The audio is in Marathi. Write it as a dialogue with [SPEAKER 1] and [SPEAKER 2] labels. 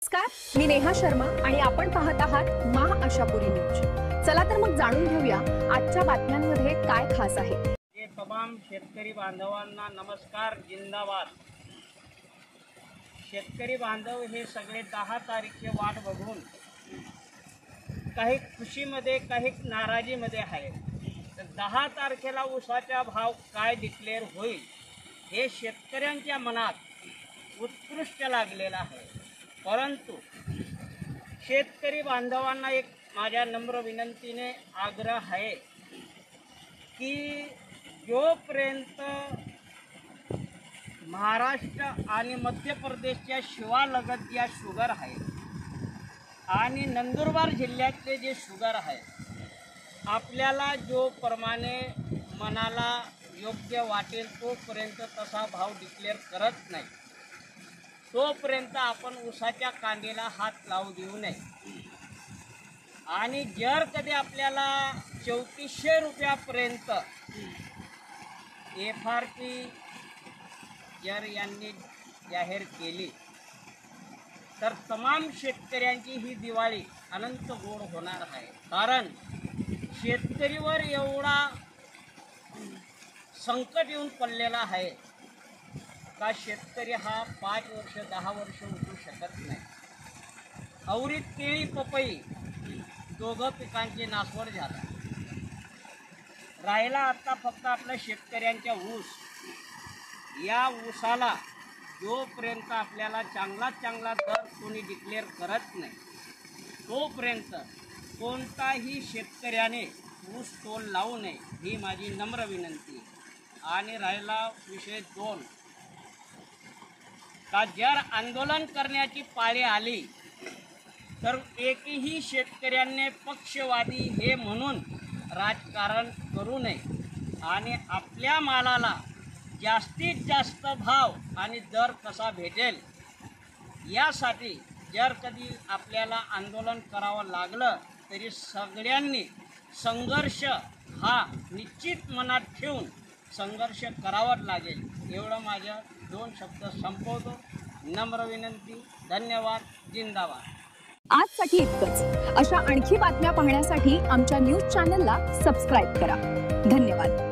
[SPEAKER 1] नमस्कार, मी नेहा शर्मा आणि आपण पाहत आहात महाआशापुरी न्यूज। चला तर मग जाणून घेऊया आजच्या बातम्यांमध्ये काय खास आहे।
[SPEAKER 2] तमाम शेतकरी बांधवांना नमस्कार, जिंदाबाद। शेतकरी बांधव हे सगळे 10 तारीखची वाट बघून काही खुशीमध्ये काही नाराजीमध्ये आहेत। तर 10 तारखेला ऊसाचा भाव काय डिक्लेअर होईल हे शेतकऱ्यांच्या मनात उत्कृष्ट लागलेला आहे। परंतु शेतकरी बांधवांना एक माझ्या नम्र विनंतीने आग्रह आहे की जोपर्यंत महाराष्ट्र आणि मध्य प्रदेशच्या शिवालगत ज्या शुगर आहे आणि नंदुरबार जिल्ह्यातले जे शुगर आहे, आपल्याला जो प्रमाणे मनाला योग्य वाटेल तोपर्यंत तसा भाव डिक्लेअर करत नाही, तोपर्यंत आपण ऊसाच्या कांद्याला हात लावू देऊ नये। आणि जर कधी आपल्याला 3400 रुपयापर्यंत FRP जर यांनी जाहीर केली तर तमाम शेतकऱ्यांची ही दिवाळी अनंत गोड होणार आहे। कारण शेतकरीवर एवढा संकट येऊन पडलेला आहे का शेतकरी हा 5 वर्ष 10 वर्ष उठू शकत नाही। आवरीत केळी पपई दोघं पिकांची नासवड झाला, राहिला आता फक्त आपल्या शेतकऱ्यांच्या ऊस। या ऊसाला जोपर्यंत आपल्याला चांगला दर कोणी डिक्लेअर करत नाही तोपर्यंत कोणताही शेतकऱ्याने ऊस तोल लावू नये ही माझी नम्र विनंती। आणि राहिला विषय 2 का जर आंदोलन करण्याची पाळी आली तर एकही शेतकऱ्यांनी पक्षवादी हे म्हणून राजकारण करू नये आणि आपल्या मालाला जास्तीत जास्त भाव आणि दर कसा भेटेल यासाठी जर कधी आपल्याला आंदोलन करावं लागलं तरी सगळ्यांनी संघर्ष हा निश्चित मनात ठेवून संघर्ष करावाच लागेल। एवढं माझं 2 शब्द संपवतो। नम्र विनंती, धन्यवाद, जिंदाबाद।
[SPEAKER 1] आजसाठी इतकंच। अशा आणखी बातम्या पाहण्यासाठी आमच्या न्यूज चॅनलला सबस्क्राइब करा। धन्यवाद।